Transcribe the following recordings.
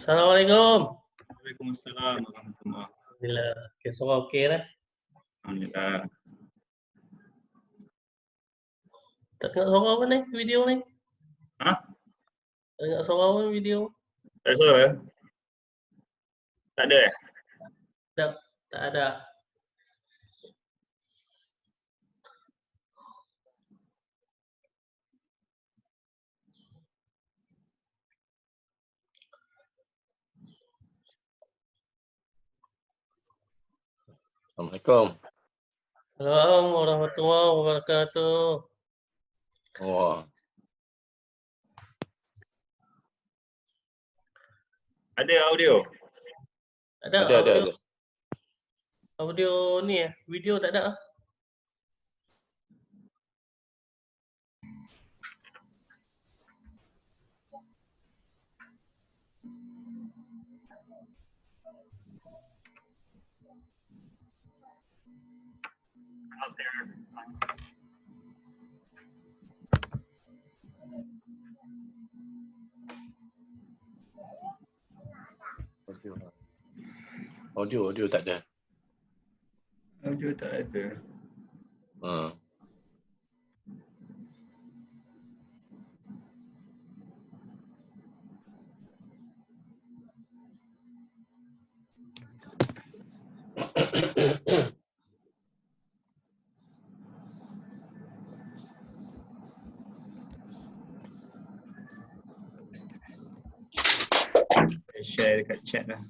Assalamualaikum. Waalaikumsalam warahmatullahi. Alhamdulillah. Okay, semua okey dah. Alhamdulillah. Tak dengar suara apa ni video ni? Ha? Tak dengar suara apa video? Tak ada suara? Tak ada eh? Tak, tak ada. Assalamualaikum. Assalamualaikum warahmatullahi wabarakatuh. Wah, Ada audio? Ada ada. audio ni video tak ada. Audio tak ada. Audio tak ada. Ha. Share dekat chat lah.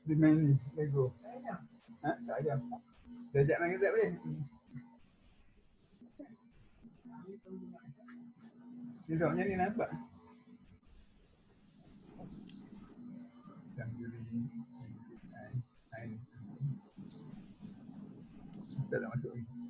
Dia main ni, Lego. Ha? Tak ada. Dia ajak main Zap boleh? Dia tengoknya ni nampak. Tak nak masuk lagi.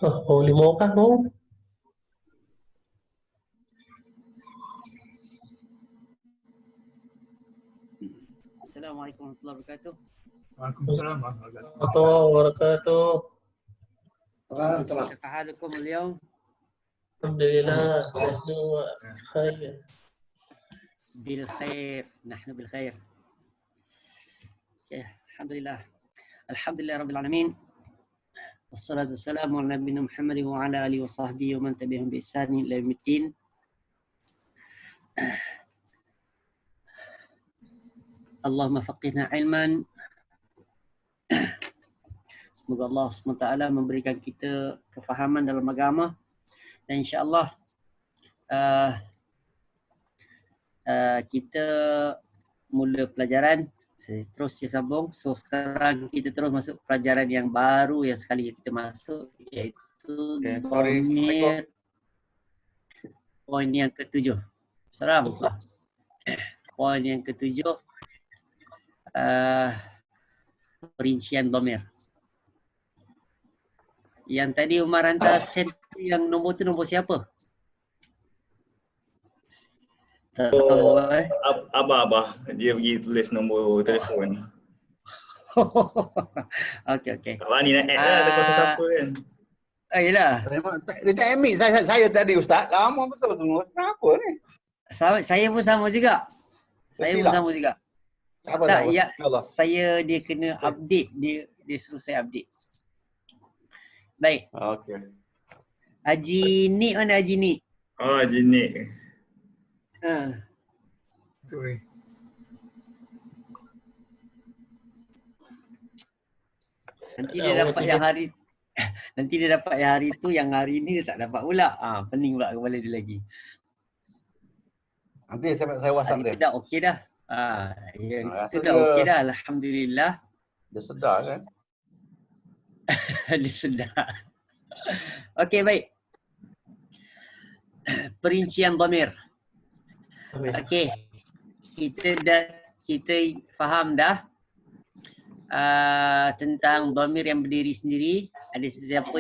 Mau limo kah mau? Assalamualaikum warahmatullahi wabarakatuh. Waalaikumsalam warahmatullahi wabarakatuh. Warahmatullahi wabarakatuh. كيف حالكم اليوم؟ الحمد لله نحن خير. بالخير، نحن بالخير. الحمد لله. الحمد لله رب العالمين. والصلاة والسلام على نبينا محمد وعلى آله وصحبه ومن تبعهم بإحسان إلى يوم الدين. اللهم فقهنا علما. Semoga Allah SWT memberikan kita kefahaman dalam agama dan insya-Allah kita mula pelajaran terus sambung. So sekarang kita terus masuk pelajaran yang baru yang sekali kita masuk, iaitu dhamir poin yang ke-7. Assalamualaikum. Poin yang ke-7 perincian dhamir. Yang tadi Umar hantar set yang nombor tu nombor siapa? Tak tahu Abah dia pergi tulis nombor telefon. Okey. Tak berani nak add lah takut siapa kan. Yelah. Dia tak ambil saya tadi Ustaz. Lama betul semua. Kenapa ni? Saya pun sama juga. Apa Tak, tahu? ya, InsyaAllah. dia kena update. Dia suruh saya update. Baik. Okey. Haji Nik mana Haji Nik? Oh, jenis. Sorry. Nanti dia dapat yang hari nanti dia dapat yang hari tu, yang hari ni dia tak dapat pula. Pening pula kepala dia lagi. Nanti saya WhatsApp Hari dia. tu dah okey dah. Yang Rasa tu dah dia- okey dah, alhamdulillah. Dia sedar kan? Dia sedar. Okey, baik. Perincian dhamir. Okey. Kita faham dah tentang dhamir yang berdiri sendiri. Ada sesiapa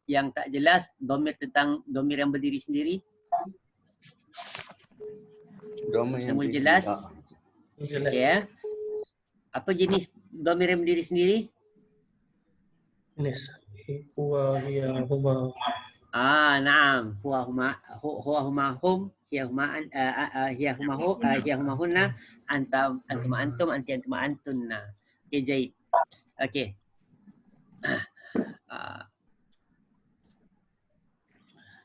yang tak jelas dhamir tentang dhamir yang berdiri sendiri? Semua jelas? Jelas. Okey. Apa jenis dhamir yang berdiri sendiri? Jenis. Huwa, hiya, huma. Naam. Huwa huma hum, hiya huma hunna, antum anti antum antunna. Okey, jayid. Okey.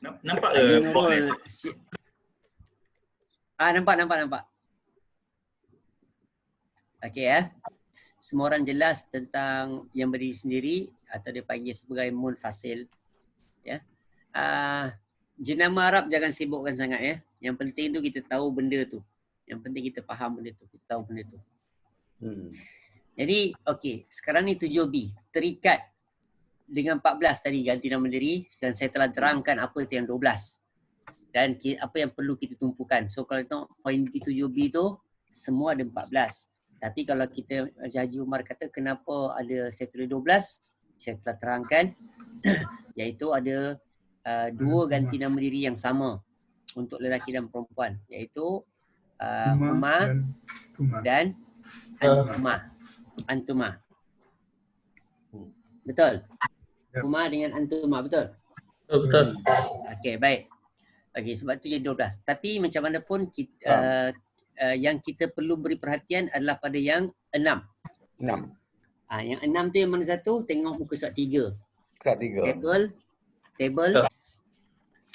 Nampak ke box ni? Nampak. Okey semua orang jelas tentang yang berdiri sendiri atau dia panggil sebagai munfasil. Ya. Jenama Arab jangan sibukkan sangat ya. Yang penting tu kita tahu benda tu. Yang penting kita faham benda tu, kita tahu benda tu. Jadi okey, sekarang ni 7B terikat dengan 14 tadi ganti nama diri dan saya telah terangkan apa itu yang 12. Dan apa yang perlu kita tumpukan. So kalau tengok poin 7B tu semua ada 14. Tapi kalau kita Haji Umar kata kenapa ada saya tulis 12, saya telah terangkan iaitu ada dua ganti nama diri yang sama untuk lelaki dan perempuan, iaitu Huma dan Antuma. Betul? Ya. Huma dengan Antuma, betul? Betul. Okey, baik. Okey, sebab tu jadi 12. Tapi macam mana pun kita, yang kita perlu beri perhatian adalah pada yang 6. 6. Yang 6 tu yang mana satu? Tengok muka surat 3. Surat 3. Table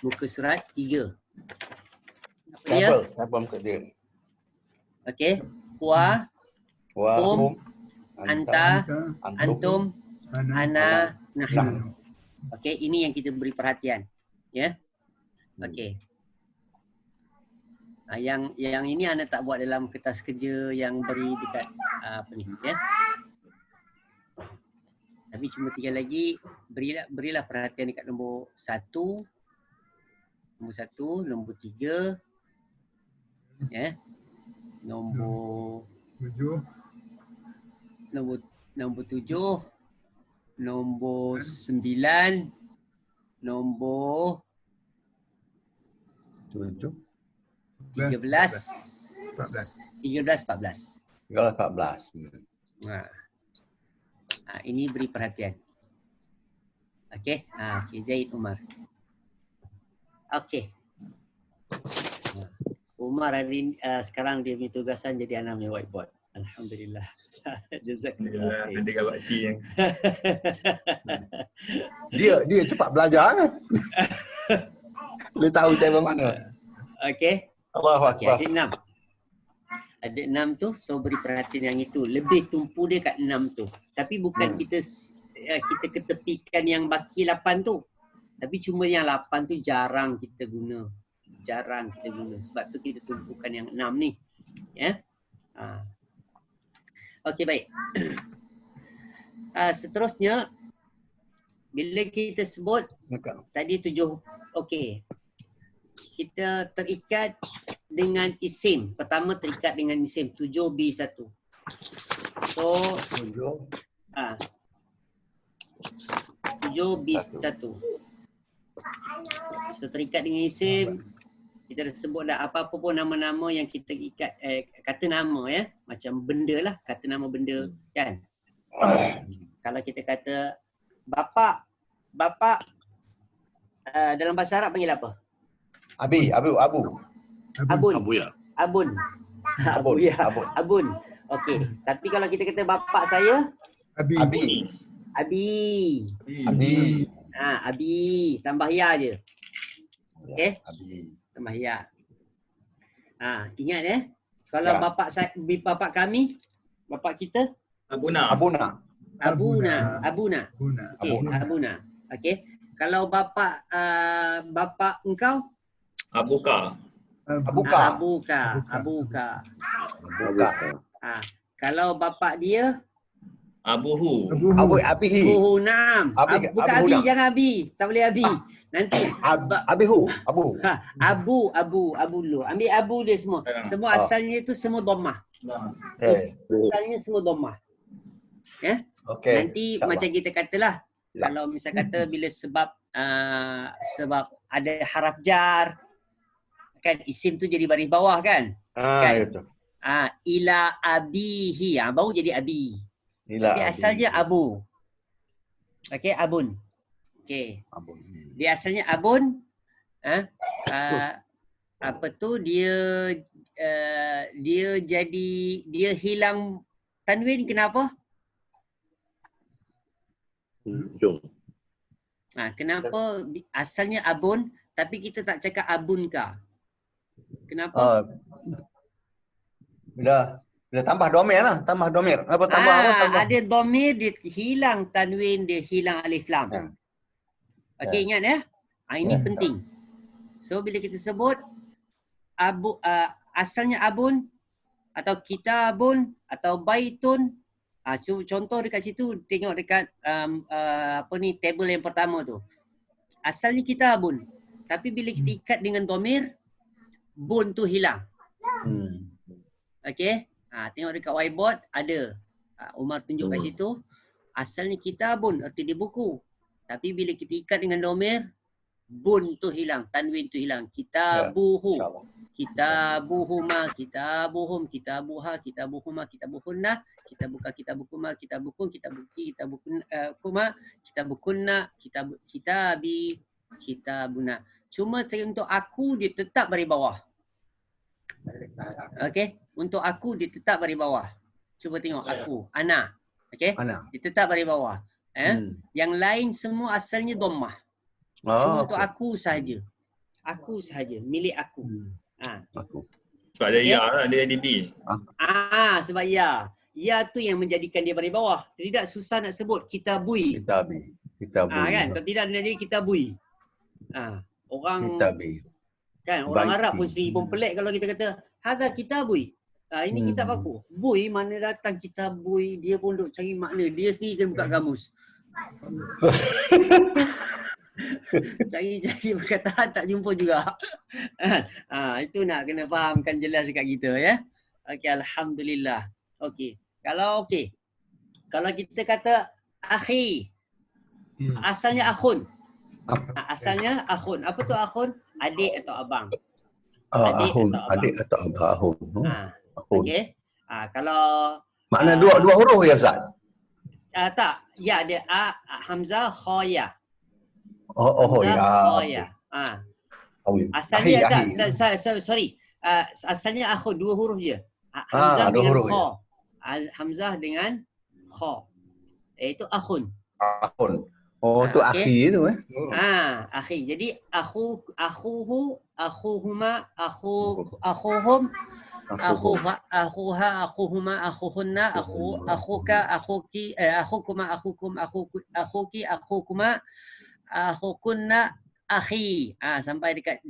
muka surat 3. Apa dia? Table muka dia. Okey. Hum, Hum, anta, antum, ana, nahnu. Nahnu. Okey, ini yang kita beri perhatian. Ya. Okey. Yang ini anda tak buat dalam kertas kerja yang beri dekat apa ni ya. Tapi cuma tinggal lagi berilah perhatian dekat nombor 1, nombor 3, ya. Nombor 7, nombor 9, nombor 7. 13, 14. Ini beri perhatian. Okey. Okey, Zaid Umar. Okey. Umar hari sekarang dia punya tugasan jadi anak punya whiteboard. Alhamdulillah. Jazakallah. Alhamdulillah, ada bakti yang Dia cepat belajar kan. Dia tahu tema mana. Okey. Allahu Okey, Akbar. ada 6. Ada 6 tu, so beri perhatian yang itu. Lebih tumpu dia kat 6 tu. Tapi bukan kita ketepikan yang baki 8 tu. Tapi cuma yang 8 tu jarang kita guna. Sebab tu kita tumpukan yang 6 ni. Ya. Okey, baik. Seterusnya, bila kita sebut tadi 7, okey. Kita terikat dengan isim. Pertama terikat dengan isim 7B1. So 7B1. So terikat dengan isim. Kita dah sebut dah apa-apa pun nama-nama yang kita ikat, kata nama ya. Macam benda lah, kata nama benda kan. Kalau kita kata bapa dalam bahasa Arab panggil apa? Abu. Abun. Abu ya. Abun. Okey. Tapi kalau kita kata bapa saya, Abi. Abi. Abi. Tambah ya je. Okey. Abi. Tambah ya. Ingat ya. Kalau Ya. bapa kami, bapa kita, Abuna. Abuna. Guna. Okey, Abuna. Okey. Kalau bapa engkau, Abuka. Abuka. Abuka. Kalau bapa dia, Abuhu. Abi. Buhunam. Abi- Bukan Abu Abi, Huna. jangan Abi. Tak boleh Abi. Nanti Abu. Abu dulu. Ambil Abu dia semua. Semua asalnya itu semua dhammah. Asalnya semua dhammah. Ya? Okey. Nanti InsyaAllah. macam kita katalah, Ya. kalau misal kata bila sebab ada haraf jar, kan isim tu jadi baris bawah kan? Kan? Itu. Ila abihi, baru jadi abi. Inilah. Tapi asalnya abu. Okey, abun. Okey. Abun. Dia asalnya abun. Apa tu dia dia hilang tanwin kenapa? Jom. Kenapa asalnya abun tapi kita tak cakap abun ka? Kenapa? Bila tambah domir lah. Tambah domir. Apa tambah apa? Tambah. Ada dhamir, dia hilang tanwin, dia hilang alif lam. Ya. Okey, ingat ya. Ini Ya. penting. So bila kita sebut asalnya abun atau kitabun atau baitun, contoh dekat situ tengok dekat table yang pertama tu. Asalnya kitabun. Tapi bila kita ikat dengan dhamir, bun tu hilang. Okey. Tengok dekat whiteboard ada. Umar tunjuk kat situ. Asalnya kitabun, arti dia buku. Tapi bila kita ikat dengan dhamir, bun tu hilang, tanwin tu hilang. Kitabuhu. InsyaAllah. Kitabuhuma, kitabuhum, kitabuha, kitabuhuma, kitabuhunna, kitabuka, kitabukuma, kitabukun, kitabuki, kitabukuma, kitabukunna, kitabi, kitabuna. Cuma untuk aku dia tetap baris bawah. Okey, untuk aku dia tetap baris bawah. Cuba tengok aku, ana. Okey? Ana. Dia tetap baris bawah. Yang lain semua asalnya dhammah. Cuma untuk aku sahaja. Aku sahaja, milik aku. Aku. Sebab ada ya lah, dia ada B. Sebab ya. Ya tu yang menjadikan dia baris bawah. Tidak susah nak sebut kitabui. Kitabi. Kan? Kalau tidak dia jadi kitabui. Orang Kitabi. kan orang Baiti. Arab pun sendiri pun pelik kalau kita kata hadza kitabui. Ini kitab aku. Bui mana datang kitab bui, dia pun duk cari makna. Dia sendiri kena buka kamus. Cari perkataan tak jumpa juga. Itu nak kena fahamkan jelas dekat kita ya. Okey, alhamdulillah. Okey. Kalau kita kata akhi, asalnya akhun. Asalnya akhun. Apa tu akhun? Adik atau abang. Adik atau abang. Ahun. Okey. Kalau Makna dua huruf ya Ustaz? tak, ya ada hamzah kha ya. Oh Hamzah, ya. oh ya. Awi. Asalnya Ahi. sorry. Asalnya akhun 2 huruf je. Hamzah 2 dengan huruf kha. Hamzah dengan kha. Iaitu akhun. Akhun. Oh tu Okey. akhi tu Akhi. Jadi akhuhu, akhuhuma, akhuhum, akhuha, akhuhuma, akhuhunna, akhuka, akhuki, akhukuma, akhuki, akhukuma, akhukunna, akhi. Sampai dekat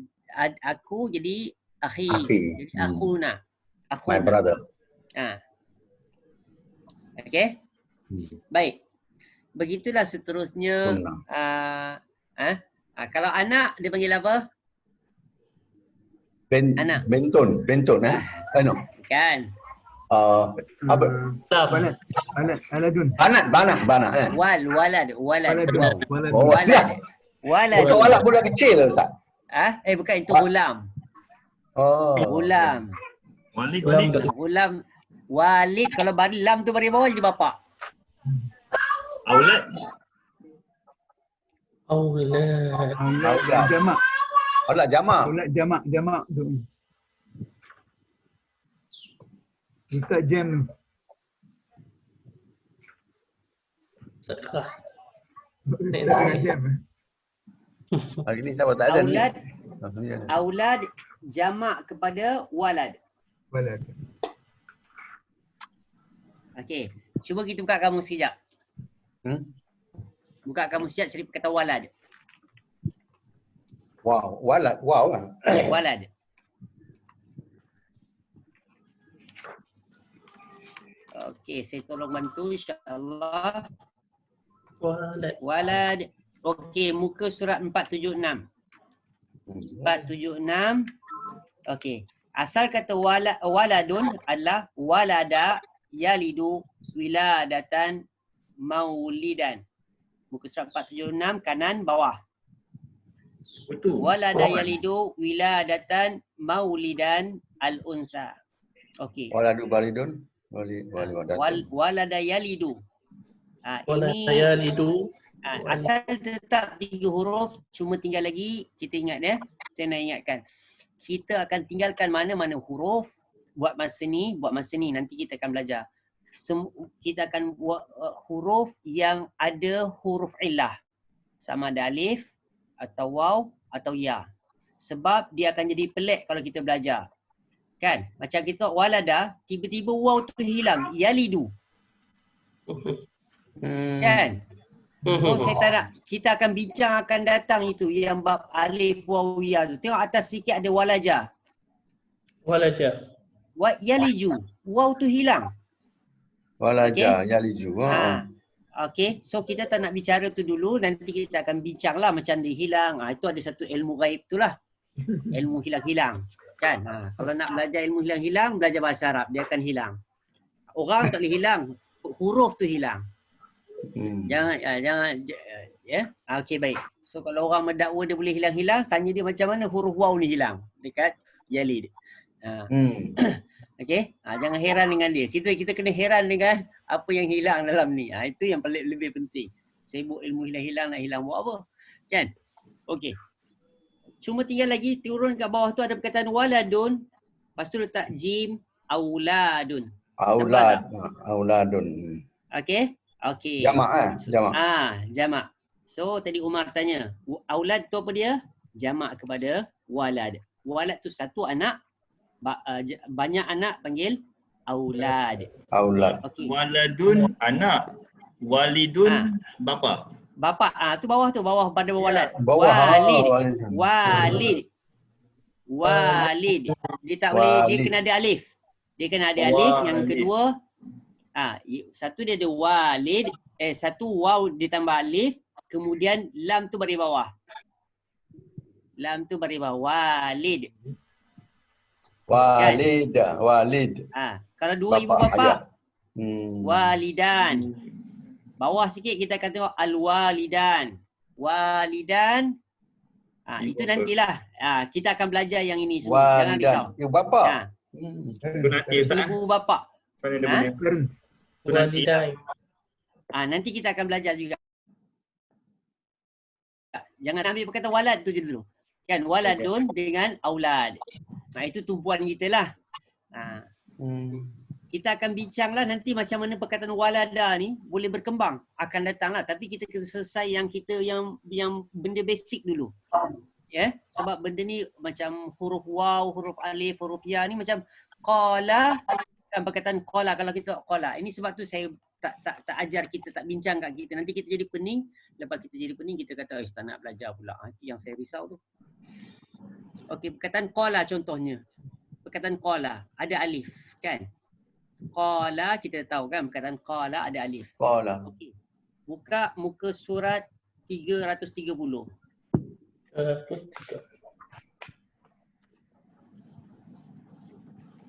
aku jadi akhi. Jadi akhuna. My brother. Okey. Baik. Begitulah seterusnya. Kalau anak dia panggil apa? Anak. Bentun no. Kan. Apa? Aladun. Banat Walad. Walad. Bukan walad budak kecil lah Ustaz. Bukan itu gulam. Gulam. Gulam. Walid kalau bari lam tu bari bawah jadi bapa. Aulad. Jamak. Aulad jamak. Aulad jamak tu. Ustaz jam. Sedekah. Jam. Hari ni siapa tak ada ni? Aulad jamak kepada walad. Walad. Okey. Cuba kita buka kamus sekejap. Buka kamus sekejap cari kata walad. Wow, walad. Wow lah. Walad. Okey, saya tolong bantu insya-Allah. Walad. Okey, muka surat 476. 476. Okey. Asal kata waladun adalah walada yalidu wiladatan maulidan. Muka surat 476 kanan bawah. Betul. Walada yalidu wiladatan maulidan al-unsa. Okey. Waladu balidun. Walada yalidu. Walada yalidu. Asal tetap 3 huruf, cuma tinggal lagi kita ingat ya. Saya nak ingatkan. Kita akan tinggalkan mana-mana huruf buat masa ni nanti kita akan belajar. Kita akan buat huruf yang ada huruf illah. Sama ada alif atau waw atau ya. Sebab dia akan jadi pelik kalau kita belajar. Kan? Macam kita walada, tiba-tiba waw tu hilang, yalidu. Kan? So saya tak nak, kita akan bincang akan datang itu yang bab alif waw ya tu. Tengok atas sikit ada walaja. Yaliju. Waw tu hilang. Walaja yaliju. Okey, so kita tak nak bicara tu dulu, nanti kita akan bincang lah macam dia hilang. Itu ada satu ilmu gaib tu lah. Ilmu hilang-hilang. Kan? Kalau nak belajar ilmu hilang-hilang, belajar bahasa Arab, dia akan hilang. Orang tak boleh hilang, huruf tu hilang. Jangan ya. Okey baik. So kalau orang mendakwa dia boleh hilang-hilang, tanya dia macam mana huruf waw ni hilang dekat yalid. Okey. Jangan heran dengan dia. Kita kena heran dengan apa yang hilang dalam ni. Itu yang paling lebih penting. Sibuk ilmu hilang-hilang nak hilang buat apa? Kan? Okey. Cuma tinggal lagi turun kat bawah tu ada perkataan waladun. Lepas tu letak jim auladun. Auladun. Okey. Okey. Jamak Jamak. So tadi Umar tanya, aulad tu apa dia? Jamak kepada walad. Walad tu satu anak, banyak anak panggil aulad. Okay. Waladun anak, walidun bapa. Bapa tu bawah pada walad. Walid. Dia tak boleh, dia kena ada alif. Dia kena ada alif. Yang kedua satu dia ada walid, satu waw ditambah alif, kemudian lam tu baris bawah. Walid. Walid. Kalau dua ibu bapa, walidan. Bawah sikit kita akan tengok al-walidan. Walidan. Itu nantilah. Kita akan belajar yang ini semua. Jangan risau. Ibu bapa. Ibu bapa. Nanti kita akan belajar juga. Jangan ambil perkataan walad tu je dulu. Kan waladun dengan aulad. Itu tumpuan kita lah. Kita akan bincanglah nanti macam mana perkataan walada ni boleh berkembang, akan datanglah, tapi kita kena selesai yang kita yang benda basic dulu. Ya, sebab benda ni macam huruf waw, huruf alif, huruf ya ni macam qala, kan perkataan qala, kalau kita qala. Ini sebab tu saya tak ajar kita, tak bincang kat kita. Nanti kita jadi pening, lepas kita jadi pening kita kata tak nak belajar pula. Itu yang saya risau tu. Okey, perkataan qala contohnya. Perkataan qala ada alif, kan? Qala kita tahu kan perkataan qala ada alif. Qala. Okey. Buka muka surat 330.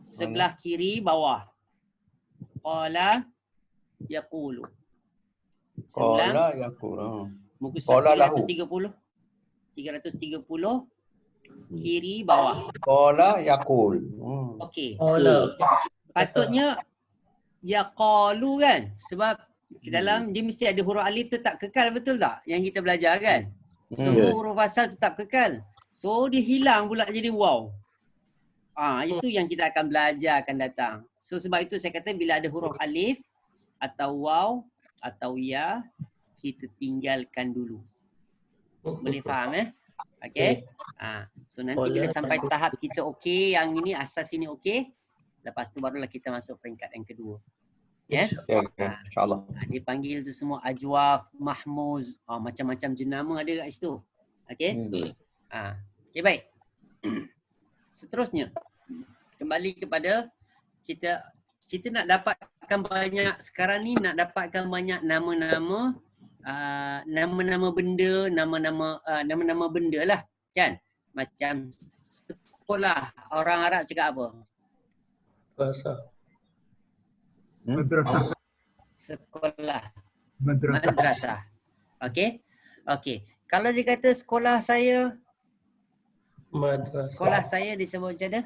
Sebelah kiri bawah. Qala yaqulu. Qala yaqulu. Muka surat 330. 330 kiri bawah. Qala yaqul. Okey. Qala. Patutnya yaqalu kan, sebab dalam dia mesti ada huruf alif tetap kekal, betul tak? Yang kita belajar kan? Semua huruf asal tetap kekal. So dia hilang pula jadi waw. Itu yang kita akan belajar akan datang. So sebab itu saya kata bila ada huruf alif atau waw atau ya, kita tinggalkan dulu. Boleh faham okey? So nanti bila sampai tahap kita okey, yang ini asas ini okey, lepas tu barulah kita masuk peringkat yang kedua. Ya? InsyaAllah. Dia panggil tu semua ajwaf, mahmuz, macam-macam jenama ada kat situ. Okey? Okey, baik. Seterusnya, kembali kepada kita nak dapatkan banyak, sekarang ni nak dapatkan banyak nama-nama, nama-nama benda, nama-nama benda lah, kan? Macam sekolah, orang Arab cakap apa? Madrasah. Sekolah. Madrasah. Madrasah. Okey? Okey. Kalau dia kata sekolah saya, sekolah saya disebut macam mana?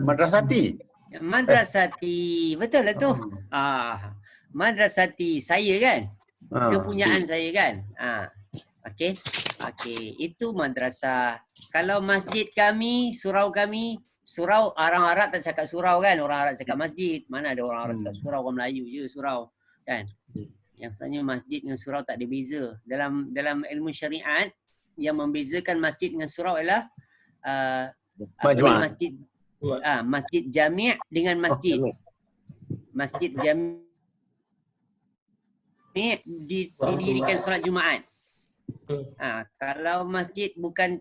Madrasati. Madrasati. Betul lah tu. Madrasati saya kan? Kepunyaan saya kan? Okey. Okey, itu madrasah. Kalau masjid kami, surau kami, surau orang Arab tak cakap surau kan? Orang Arab cakap masjid. Mana ada orang Arab cakap surau, orang Melayu je surau. Kan? Yang sebenarnya masjid dengan surau tak ada beza. Dalam ilmu syariat, yang membezakan masjid dengan surau ialah masjid masjid jami' dengan masjid. Masjid jami' didirikan solat Jumaat. Kalau masjid bukan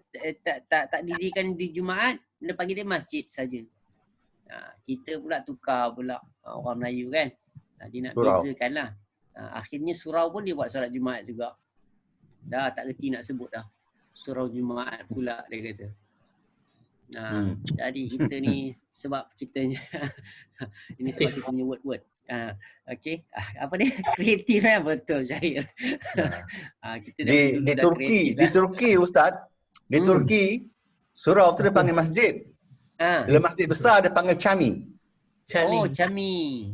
tak didirikan di Jumaat, dia panggil dia masjid saja. Kita pula tukar pula orang Melayu kan. Dia nak bezakan lah. Akhirnya surau pun dia buat solat Jumaat juga. Dah tak reti nak sebut dah. Surau Jumaat pula dia kata. Jadi kita ni sebab kita ini sebab kita punya word-word. Okey. Apa ni? Kreatif kan? Betul Syahir. Kita di Turki Ustaz. Di Turki surau tu dia panggil masjid. Bila masjid besar dia panggil cami. Oh, cami.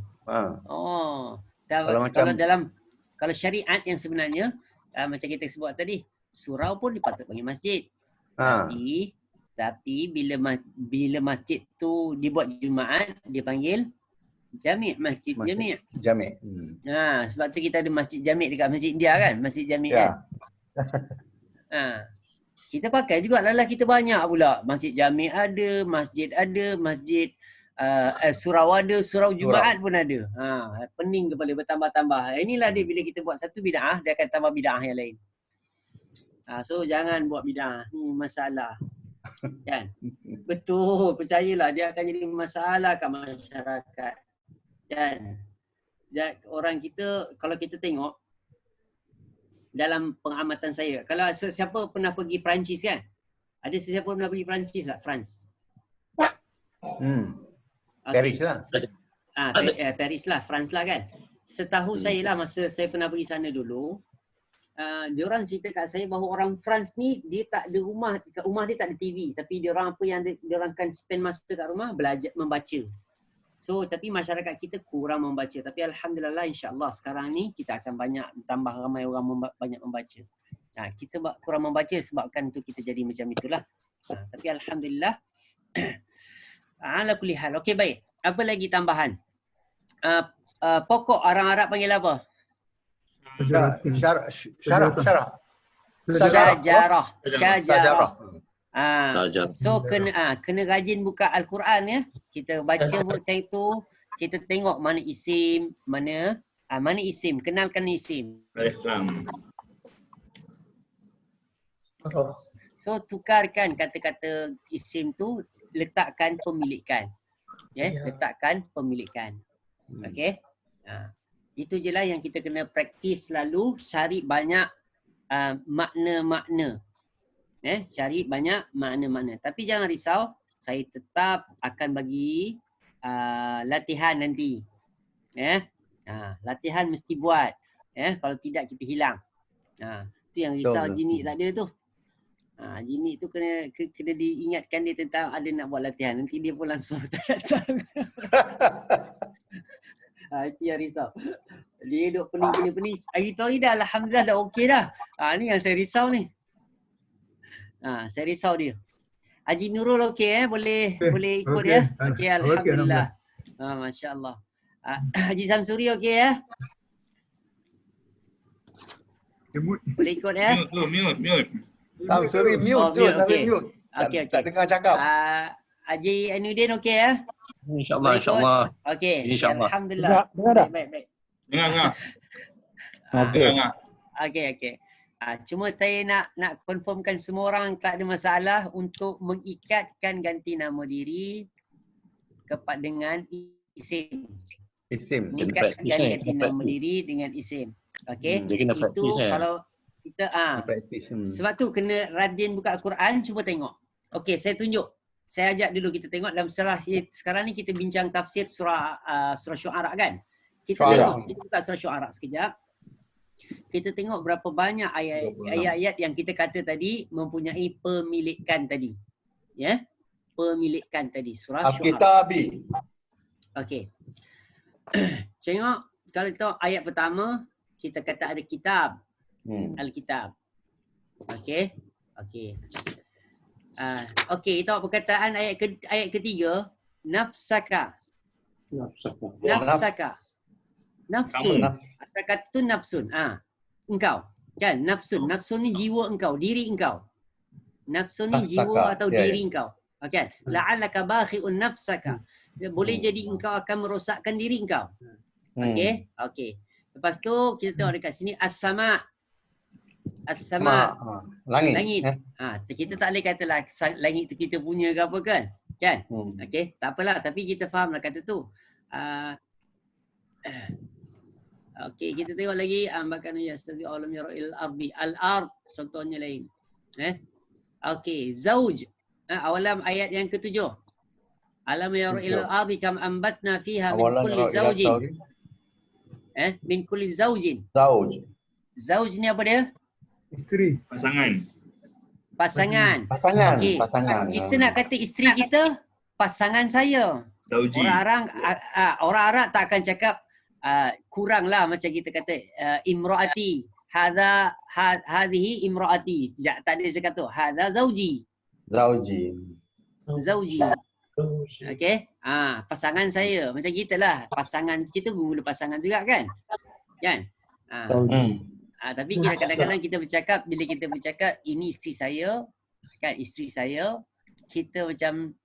Kalau syariat yang sebenarnya macam kita sebut tadi, surau pun dipatut panggil masjid. Tapi bila masjid tu dibuat Jumaat, dia panggil jami', masjid jami'. Jami'. Sebab tu kita ada masjid jami' dekat Masjid India kan? Masjid jami' kan? Kita pakai juga lah kita banyak pula. Masjid jami' ada, masjid surau ada, surau Jumaat pun ada. Pening kepala bertambah-tambah. Inilah dia bila kita buat satu bid'ah, dia akan tambah bid'ah yang lain. So jangan buat bid'ah. Ni masalah. Kan? Betul, percayalah dia akan jadi masalah kat masyarakat. Dan orang kita, kalau kita tengok dalam pengamatan saya, kalau siapa pernah pergi Perancis kan? Ada sesiapa pernah pergi Perancis tak? France. Paris lah. Paris lah, France lah kan. Setahu saya lah masa saya pernah pergi sana dulu, diorang cerita kat saya bahawa orang France ni dia tak ada rumah, kat rumah dia tak ada TV, tapi diorang apa yang diorang akan spend masa kat rumah belajar membaca. So tapi masyarakat kita kurang membaca. Tapi alhamdulillah insya-Allah sekarang ni kita akan banyak tambah ramai orang banyak membaca. Kita kurang membaca sebabkan tu kita jadi macam itulah. Tapi alhamdulillah ala kulli hal. Okey baik. Apa lagi tambahan? Pokok orang Arab panggil apa? Syarah. Syajarah. Sajarah. So kena rajin buka Al-Quran ya. Kita baca macam itu, kita tengok mana isim, mana isim, kenalkan isim. Islam. So tukarkan kata-kata isim tu, letakkan pemilikan. Letakkan pemilikan. Okey. Itu je lah yang kita kena praktis selalu, cari banyak makna-makna. Cari banyak makna-makna. Tapi jangan risau, saya tetap akan bagi latihan nanti. Latihan mesti buat. Kalau tidak kita hilang. Itu yang risau Jinik tak ada tu. Jinik tu kena diingatkan dia tentang ada nak buat latihan. Nanti dia pun langsung tak datang. Itu yang risau. Dia duduk pening. Hari tu dah alhamdulillah dah okey dah. Ni yang saya risau ni. Saya risau dia. Haji Nurul okey boleh ikut ya. Okey alhamdulillah. Masya-Allah. Haji Samsuri okey ya. Boleh ikut ya. Mute. Samsuri mute tu, Samsuri mute. Okey. Tak dengar cakap. Haji Ainuddin okey ya. InsyaAllah. Okey. InsyaAllah. Alhamdulillah. Dengar tak? Baik. Dengar. Okey. Cuma saya nak confirmkan semua orang tak ada masalah untuk mengikatkan ganti nama diri dengan isim. Mengikatkan ganti nama diri dengan isim. Okey. Itu kalau kita sebab tu kena rajin buka Al-Quran, cuba tengok. Okey, saya tunjuk. Saya ajak dulu kita tengok dalam surah sekarang ni kita bincang tafsir surah Syu'ara kan. Kita buka surah Syu'ara sekejap. Kita tengok berapa banyak ayat-ayat yang kita kata tadi mempunyai pemilikan tadi. Pemilikan tadi. Surah Syu'ara. Al-Kitabi. Okey. Tengok kalau kita ayat pertama kita kata ada kitab. Al-Kitab. Okey. Okey, kita perkataan ayat ketiga, nafsaka. Nafsun. Asal kata tu nafsun. Engkau. Kan? Nafsun. Nafsun ni jiwa engkau, diri engkau. Nafsun ni jiwa atau diri engkau. Okey. La'allaka bakhi'un nafsaka. Boleh jadi engkau akan merosakkan diri engkau. Okey. Lepas tu kita tengok dekat sini as-sama. As-sama. Langit. Kita tak boleh katalah langit tu kita punya ke apa kan? Kan? Okey, tak apalah tapi kita fahamlah kata tu. Okey, kita tengok lagi bahkan yastadi alam yara'il ardi. Al-ard contohnya lain. Okey, zauj. Awalam ayat yang ke-7. Alam yara'il ardi kam ambatna fiha min kulli zaujin. Min kulli zaujin. Zauj ni apa dia? Isteri. Pasangan. Okey. Kita nak kata isteri kita pasangan saya. Zauji. Orang Arab tak akan cakap kuranglah macam kita kata imraati. Hadhihi imraati. Tak ada cakap tu. Hadha zauji. Okey. Pasangan saya. Macam kita lah. Pasangan kita guna pasangan juga kan? Kan? Tapi kadang-kadang kita bercakap, bila kita bercakap ini isteri saya, kan isteri saya, kita macam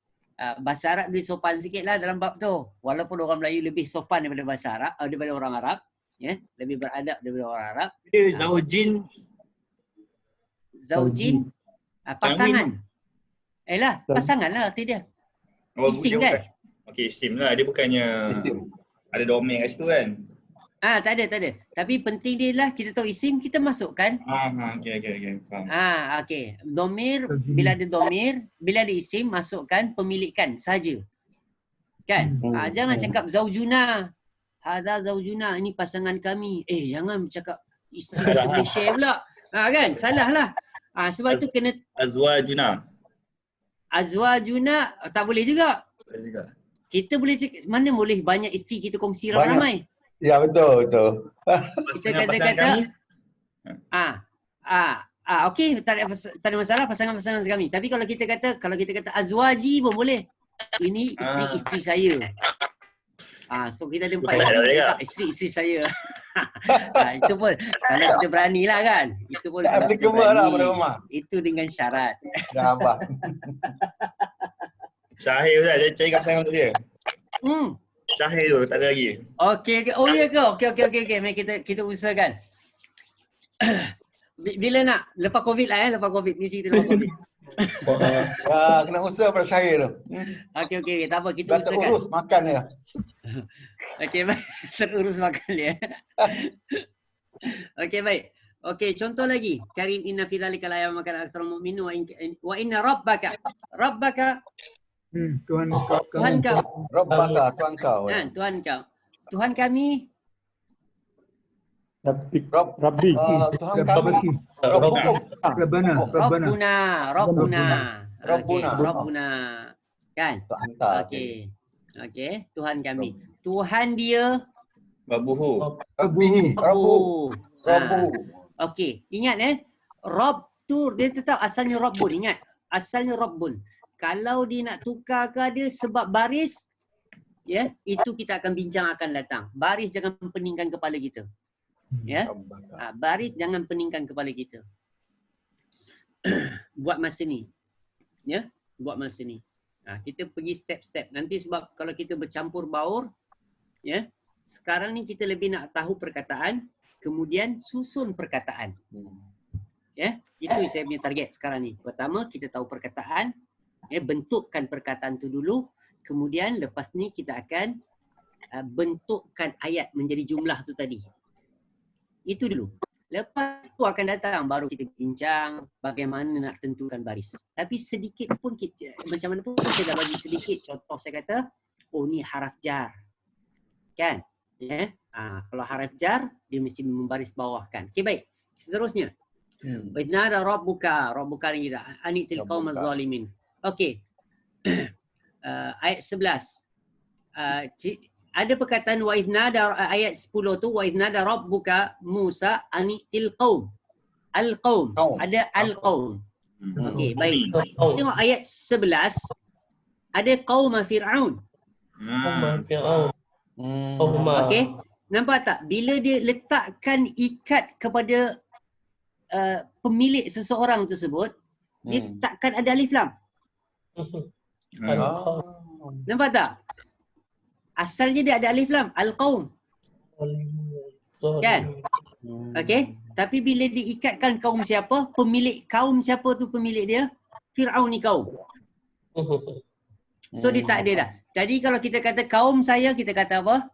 bahasa Arab lebih sopan sikit lah dalam bab tu. Walaupun orang Melayu lebih sopan daripada bahasa Arab, daripada orang Arab, lebih beradab daripada orang Arab. Zaujin, pasangan. Pasangan lah arti dia. Isim kan? Okey, isim lah. Dia bukannya ada domain kat situ kan? Tak ada. Tapi penting dia lah kita tahu isim, kita masukkan. Okey. Faham. Okey. Domir, bila ada domir, bila ada isim, masukkan pemilikan saja. Kan? Jangan cakap zaujuna. Hadza zaujuna, ini pasangan kami. Jangan bercakap isteri kita boleh share pula. Kan? Salah lah. Sebab tu kena Azwajuna tak boleh juga. kita boleh cakap, mana boleh banyak isteri kita kongsi Banyak. ramai. Ya, betul. Kita kata-kata okey, tak ada masalah pasangan-pasangan kami. Tapi kalau kita kata azwaji pun boleh. Ini isteri-isteri saya. So kita ada 4 isteri saya. Itu pun kalau kita beranilah kan. Itu pun Tak applicable lah pada rumah. Itu dengan syarat. Dah abah. Syahir Ustaz, dia cari pasangan untuk dia. Syahir tu, tak ada lagi. Okey. Oh ya ke? Okey. Mari kita usahakan. Bila nak? Lepas Covid lah lepas Covid. Ni cerita lepas Covid. Kena usaha pada Syahir tu. Okey. Tak apa, kita Dah usahakan. terurus makan dia. Okey, baik. Terurus makan dia. Okey, baik. Okey, contoh lagi. Karim inna fi dzalikal ayam makan aktsarul mu'minin wa inna rabbaka Tuhan kau. Rabbaka, Tuhan kau. Tuhan kau. Tuhan kami. Rabbi. Tuhan kami. Rabbukum. Rabbuna. Kan? Untuk hantar. Okey, Tuhan kami. Tuhan dia Rabbuhu. Rabbuhu. Okey, ingat Rabb tu dia tetap asalnya Rabbun. Ingat, asalnya Rabbun. Kalau dia nak tukar ke ada sebab baris, itu kita akan bincang akan datang. Baris jangan peningkan kepala kita. Baris jangan peningkan kepala kita. Buat masa ni. Buat masa ni. Kita pergi step-step. Nanti sebab kalau kita bercampur baur, sekarang ni kita lebih nak tahu perkataan, kemudian susun perkataan. Itu saya punya target sekarang ni. Pertama, kita tahu perkataan, bentukkan perkataan tu dulu, kemudian lepas ni kita akan bentukkan ayat menjadi jumlah tu tadi. Itu dulu. Lepas tu akan datang baru kita bincang bagaimana nak tentukan baris. Tapi sedikit pun kita, macam mana pun saya dah bagi sedikit contoh. Saya kata, ni haraf jar. Kan? Kalau haraf jar, dia mesti membaris bawahkan. Okey, baik. Seterusnya. Wa idnada rabbuka ni kita. Anitil qaumaz zalimin. Okey. Ayat 11. Ada perkataan wa idnada, ayat 10 tu wa idnada rabbuka Musa anitil qaum. Al-qaum. Ada al-qaum. Okey, baik. Tengok ayat 11. Ada qaum Fir'aun. Okey. Nampak tak? Bila dia letakkan ikat kepada pemilik seseorang tersebut, dia takkan ada alif lam. Nampak tak? Asalnya dia ada alif lam, al-qaum. Kan? Okey. Tapi bila diikatkan kaum siapa, pemilik kaum siapa tu pemilik dia? Fir'aun ni kaum. So dia tak ada dah. Jadi kalau kita kata kaum saya, kita kata apa?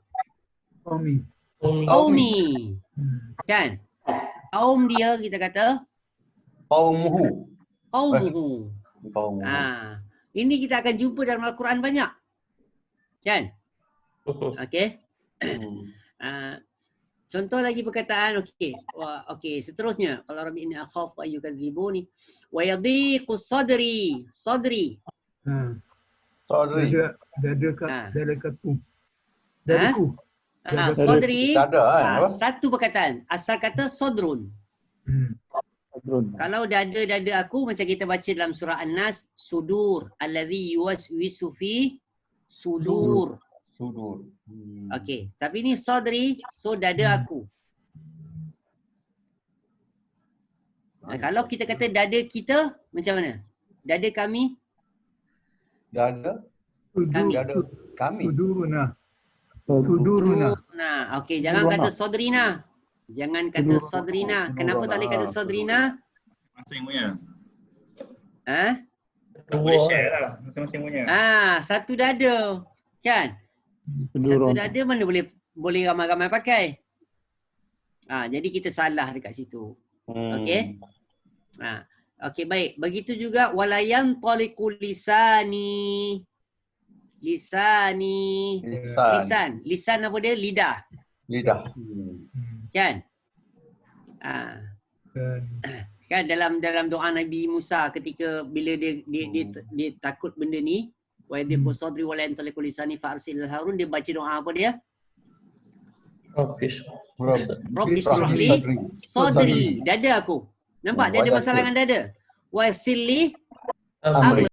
Qaumi. Kan? Kaum dia kita kata Qaumuhu. Ini kita akan jumpa dalam Al-Quran banyak. Kan? Okey. Contoh lagi perkataan okey, seterusnya kalau rabbi inni akhafu an yukadzibuni wa yadhiqu sadri. Sadri. Satu perkataan. Asal kata sodrun. Kalau dada aku macam kita baca dalam surah An-Nas, sudur allazi yuwaswisu fi sudur. Okey, tapi ni sadri, so dada aku. Kalau kita kata dada kita, macam mana? Dada kami? Dada kami. Suduruna. Okey, jangan kata sadrina. Jangan kata sadrina. Kenapa tak boleh kata sadrina? Masing-masing punya. Boleh share lah masing-masing punya. Satu dada. Kan? Satu dada mana boleh ramai-ramai pakai. Jadi kita salah dekat situ. Okey? Okey, baik. Begitu juga walayan taliqu lisani. Lisan apa dia? Lidah. Kan? Kan dalam doa Nabi Musa ketika bila dia takut benda ni, Wa yadhiqu sadri wa la yantaliqu lisani fa'arsil Harun, dia baca doa apa dia? Rabbi shrah li sadri, dada aku. Nampak dia ada masalah dengan dada. Wasil li amri.